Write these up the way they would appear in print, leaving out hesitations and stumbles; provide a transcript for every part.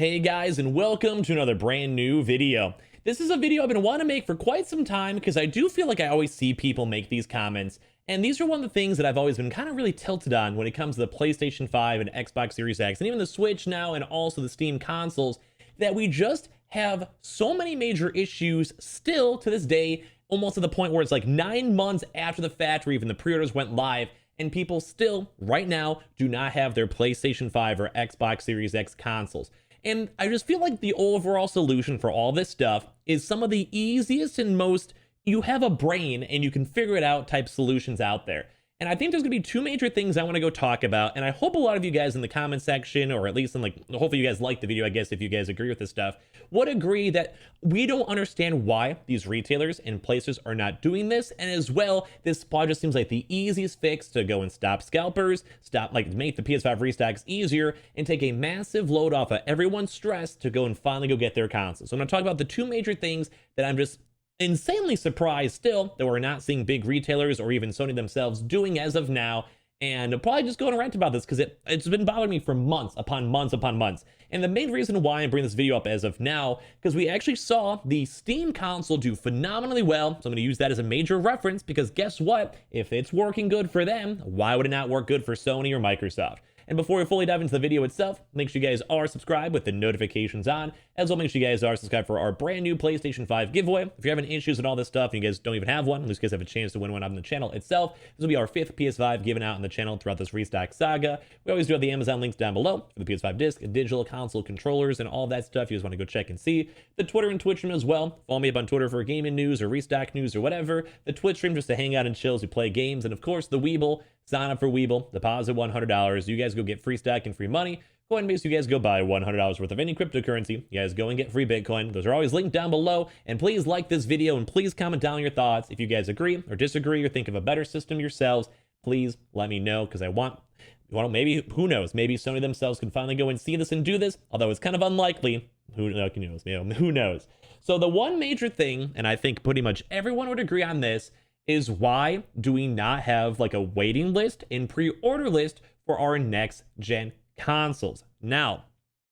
Hey guys, and welcome to another brand new video. This is a video I've been wanting to make for quite some time because I do feel like I always see people make these comments, and these are one of the things that I've always been kind of really tilted on when it comes to the PlayStation 5 and Xbox Series X, and even the Switch now, and also the Steam consoles, that we just have so many major issues still to this day, almost to the point where it's like 9 months after the fact, or even the pre-orders went live, and people still, right now, do not have their PlayStation 5 or Xbox Series X consoles. And I just feel like the overall solution for all this stuff is some of the easiest and most you have a brain and you can figure it out type solutions out there. And I think there's gonna be two major things I want to go talk about, and I hope a lot of you guys in the comment section, or at least in hopefully you guys like the video, I guess, if you guys agree with this stuff, would agree that we don't understand why these retailers and places are not doing this. And as well, this pod just seems like the easiest fix to go and stop scalpers, make the PS5 restocks easier, and take a massive load off of everyone's stress to go and finally go get their console. So I'm gonna talk about the two major things that I'm just insanely surprised still that we're not seeing big retailers or even Sony themselves doing as of now, and I'll probably just go and rant about this because it's been bothering me for months upon months upon months. And the main reason why I'm bringing this video up as of now, because we actually saw the Steam console do phenomenally well, so I'm going to use that as a major reference, because guess what? If it's working good for them, why would it not work good for Sony or Microsoft? And before we fully dive into the video itself, make sure you guys are subscribed with the notifications on. As well, make sure you guys are subscribed for our brand new PlayStation 5 giveaway. If you're having issues with all this stuff and you guys don't even have one, at least you guys have a chance to win one on the channel itself. This will be our 5th PS5 given out on the channel throughout this restock saga. We always do have the Amazon links down below for the PS5 disc, digital console controllers, and all that stuff you guys want to go check and see. The Twitter and Twitch stream as well. Follow me up on Twitter for gaming news or restock news or whatever. The Twitch stream just to hang out and chill as we play games. And of course, the Weeble. Sign up for Weeble, deposit $100. You guys go get free stock and free money. Coinbase, you guys go buy $100 worth of any cryptocurrency. You guys go and get free Bitcoin. Those are always linked down below. And please like this video and please comment down your thoughts. If you guys agree or disagree or think of a better system yourselves, please let me know, because I want, maybe, who knows, maybe Sony themselves can finally go and see this and do this, although it's kind of unlikely. Who knows? So the one major thing, and I think pretty much everyone would agree on this, is why do we not have like a waiting list and pre-order list for our next gen consoles? Now,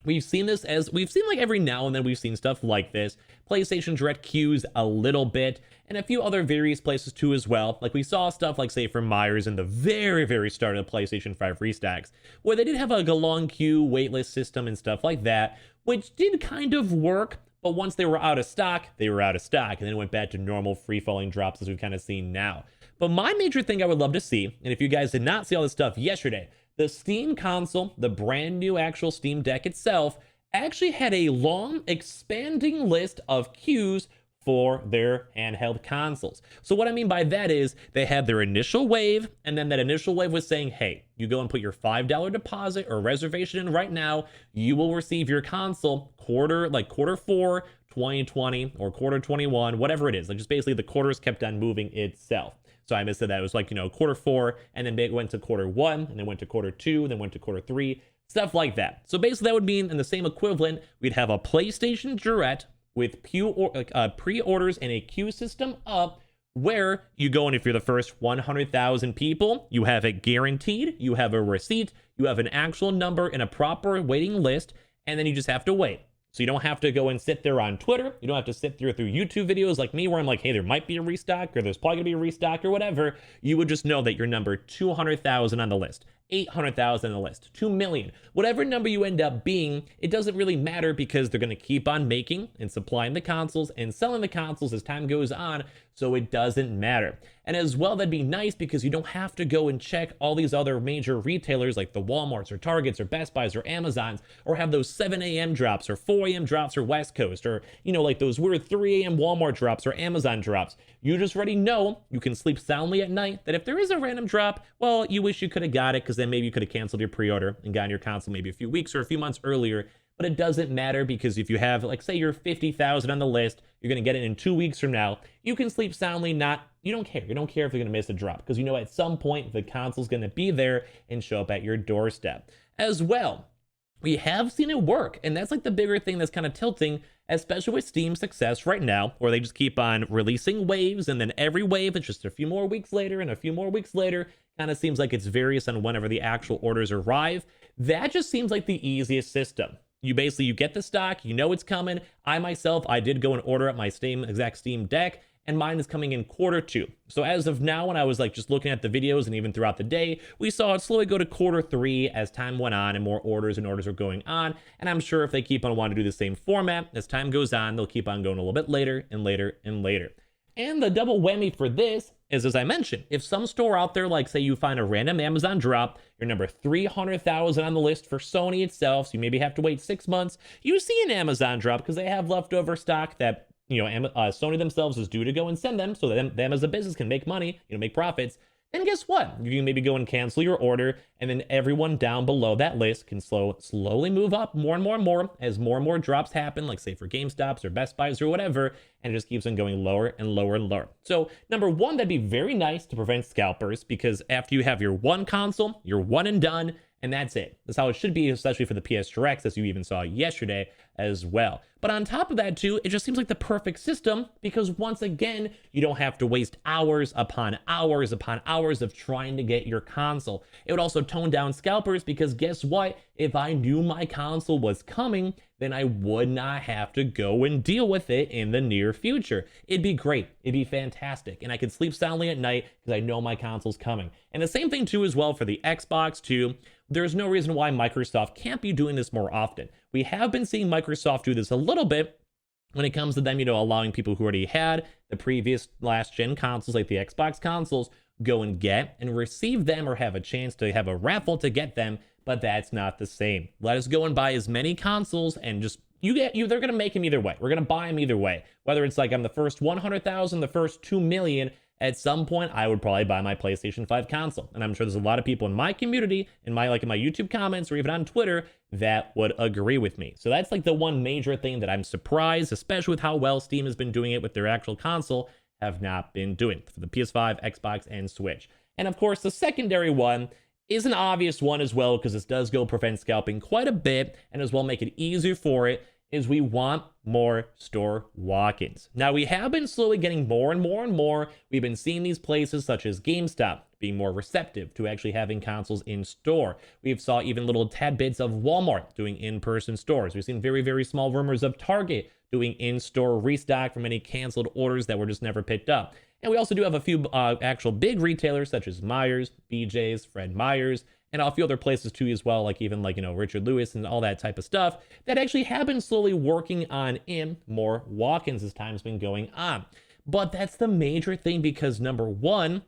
we've seen like every now and then we've seen stuff like this. PlayStation Direct queues a little bit, and a few other various places too as well. Like we saw stuff like, say, from Myers in the very, very start of the PlayStation 5 restocks, where they did have like a long queue waitlist system and stuff like that, which did kind of work. But once they were out of stock, they were out of stock, and then it went back to normal free-falling drops as we've kind of seen now. But my major thing I would love to see, and if you guys did not see all this stuff yesterday, the Steam console, the brand new actual Steam Deck itself, actually had a long, expanding list of queues for their handheld consoles. So what I mean by that is they had their initial wave, and then that initial wave was saying, hey, you go and put your $5 deposit or reservation in right now, you will receive your console quarter 4 2020 or quarter 21, whatever it is. Like just basically the quarters kept on moving itself. So I said that it was like, quarter 4, and then it went to quarter 1, and then went to quarter 2, and then went to quarter 3, stuff like that. So basically that would mean in the same equivalent, we'd have a PlayStation Direct with pre-orders and a queue system up, where you go, and if you're the first 100,000 people, you have it guaranteed, you have a receipt, you have an actual number and a proper waiting list, and then you just have to wait. So you don't have to go and sit there on Twitter. You don't have to sit there through YouTube videos like me where I'm like, hey, there might be a restock, or there's probably gonna be a restock or whatever. You would just know that you're number 200,000 on the list, 800,000 on the list, 2 million, whatever number you end up being. It doesn't really matter, because they're going to keep on making and supplying the consoles and selling the consoles as time goes on, so it doesn't matter. And as well, that'd be nice because you don't have to go and check all these other major retailers like the Walmarts or Targets or Best Buys or Amazons, or have those 7 a.m. drops or 4 a.m. drops or West Coast, or like those weird 3 a.m. Walmart drops or Amazon drops. You just already know you can sleep soundly at night that if there is a random drop, well, you wish you could have got it, because then maybe you could have canceled your pre-order and gotten your console maybe a few weeks or a few months earlier. But it doesn't matter, because if you have, like, say you're 50,000 on the list, you're going to get it in 2 weeks from now, you can sleep soundly. You don't care. You don't care if you're going to miss a drop, because you know at some point the console's going to be there and show up at your doorstep. As well, we have seen it work, and that's like the bigger thing that's kind of tilting, especially with Steam's success right now, where they just keep on releasing waves, and then every wave it's just a few more weeks later and a few more weeks later. Kind of seems like it's various on whenever the actual orders arrive. That just seems like the easiest system. You basically, you get the stock, you know it's coming. I myself, I did go and order up my exact Steam Deck, and mine is coming in Q2. So as of now, when I was like just looking at the videos and even throughout the day, we saw it slowly go to Q3 as time went on and more orders are going on. And I'm sure if they keep on wanting to do the same format, as time goes on, they'll keep on going a little bit later and later and later. And the double whammy for this is, as I mentioned, if some store out there, like say you find a random Amazon drop, you're number 300,000 on the list for Sony itself, so you maybe have to wait 6 months, you see an Amazon drop because they have leftover stock that Sony themselves is due to go and send them, so that them as a business can make money, make profits. And guess what? You can maybe go and cancel your order, and then everyone down below that list can slowly move up more and more as more and more drops happen, like say for GameStops or Best Buys or whatever, and it just keeps on going lower and lower and lower. So number one, that'd be very nice to prevent scalpers, because after you have your one console, you're one and done, and that's it. That's how it should be, especially for the PS4 X, as you even saw yesterday as well. But on top of that too, it just seems like the perfect system, because once again, you don't have to waste hours upon hours of trying to get your console. It would also tone down scalpers, because guess what? If I knew my console was coming, then I would not have to go and deal with it in the near future. It'd be great. It'd be fantastic. And I could sleep soundly at night because I know my console's coming. And the same thing too as well for the Xbox too. There's no reason why Microsoft can't be doing this more often. We have been seeing Microsoft do this a little bit when it comes to them, allowing people who already had the previous last gen consoles, like the Xbox consoles, go and get and receive them, or have a chance to have a raffle to get them, but that's not the same. Let us go and buy as many consoles, and just they're gonna make them either way. We're gonna buy them either way. Whether it's like I'm the first 100,000, the first 2 million, at some point I would probably buy my PlayStation 5 console. And I'm sure there's a lot of people in my community, in my YouTube comments, or even on Twitter, that would agree with me. So that's like the one major thing that I'm surprised, especially with how well Steam has been doing it with their actual console, have not been doing for the PS5, Xbox, and Switch. And of course, the secondary one is an obvious one as well, because this does go prevent scalping quite a bit, and as well make it easier for it, is we want more store walk-ins. Now, we have been slowly getting more and more. We've been seeing these places such as GameStop being more receptive to actually having consoles in store. We've saw even little tad bits of Walmart doing in-person stores. We've seen very, very small rumors of Target doing in-store restock from any canceled orders that were just never picked up. And we also do have a few actual big retailers such as Myers, BJ's, Fred Meyer's, and a few other places too as well, like even Richard Lewis and all that type of stuff, that actually have been slowly working on more walk-ins as time's been going on. But that's the major thing, because number one,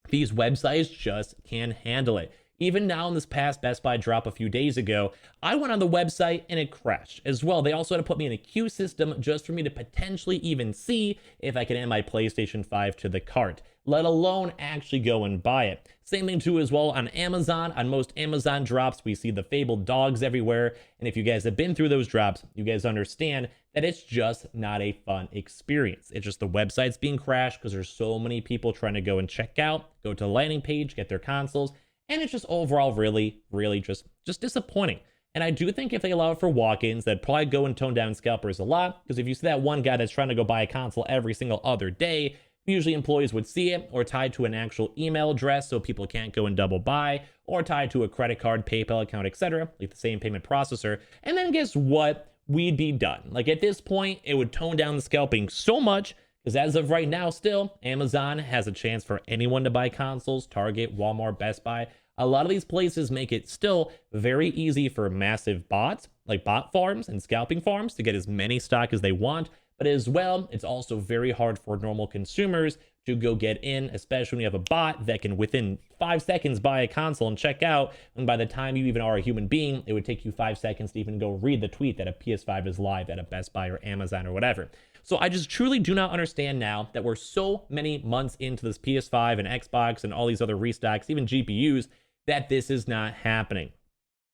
these websites just can't handle it. Even now in this past Best Buy drop a few days ago, I went on the website and it crashed as well. They also had to put me in a queue system just for me to potentially even see if I could add my PlayStation 5 to the cart, let alone actually go and buy it. Same thing too as well on Amazon. On most Amazon drops, we see the fabled dogs everywhere. And if you guys have been through those drops, you guys understand that it's just not a fun experience. It's just the website's being crashed because there's so many people trying to go and check out, go to the landing page, get their consoles. And it's just overall really just disappointing. And I do think if they allow it for walk-ins, that'd probably go and tone down scalpers a lot. Because if you see that one guy that's trying to go buy a console every single other day, usually employees would see it, or tied to an actual email address so people can't go and double buy, or tied to a credit card, PayPal account, etc., like the same payment processor. And then guess what? We'd be done. Like at this point, it would tone down the scalping so much, because as of right now, still, Amazon has a chance for anyone to buy consoles. Target, Walmart, Best Buy. A lot of these places make it still very easy for massive bots, like bot farms and scalping farms, to get as many stock as they want. But as well, it's also very hard for normal consumers to go get in, especially when you have a bot that can within 5 seconds buy a console and check out. And by the time you even are a human being, it would take you 5 seconds to even go read the tweet that a PS5 is live at a Best Buy or Amazon or whatever. So I just truly do not understand now that we're so many months into this PS5 and Xbox and all these other restocks, even GPUs, that this is not happening.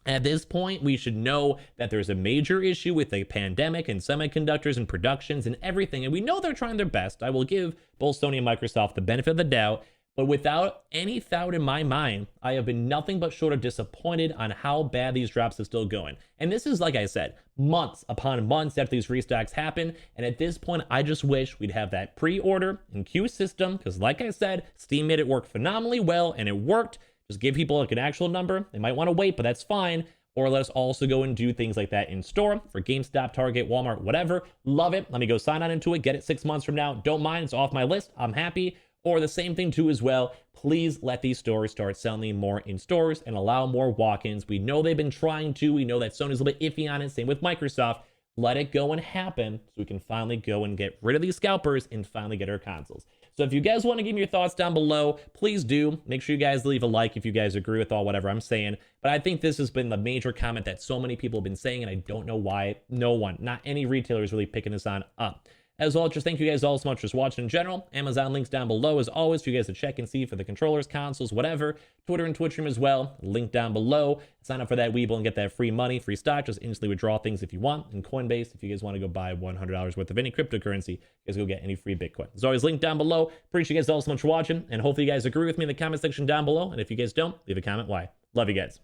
At this point, we should know that there's a major issue with the pandemic and semiconductors and productions and everything, and we know they're trying their best. I will give both Sony and Microsoft the benefit of the doubt, but without any doubt in my mind, I have been nothing but short of disappointed on how bad these drops are still going. And this is, like I said, months upon months after these restocks happen, and at this point, I just wish we'd have that pre-order and queue system, because like I said, Steam made it work phenomenally well, and it worked. Just give people like an actual number. They might want to wait, but that's fine. or let us also go and do things like that in store for GameStop, Target, Walmart, whatever. Love it. Let me go sign on into it, get it 6 months from now. Don't mind, it's off my list. I'm happy. Or the same thing too as well, please let these stores start selling more in stores and allow more walk-ins. We know they've been trying to. We know that Sony's a little bit iffy on it. Same with Microsoft. Let it go and happen so we can finally go and get rid of these scalpers and finally get our consoles. So if you guys want to give me your thoughts down below, please do. Make sure you guys leave a like if you guys agree with all whatever I'm saying. But I think this has been the major comment that so many people have been saying, and I don't know why no one, not any retailer is really picking this on up. As well, just thank you guys all so much for just watching in general. Amazon links down below as always for you guys to check and see for the controllers, consoles, whatever. Twitter and Twitch stream as well. Link down below. Sign up for that Weeble and get that free money, free stock. Just instantly withdraw things if you want. And Coinbase, if you guys want to go buy $100 worth of any cryptocurrency, you guys go get any free Bitcoin. As always, link down below. Appreciate you guys all so much for watching. And hopefully you guys agree with me in the comment section down below. And if you guys don't, leave a comment why. Love you guys.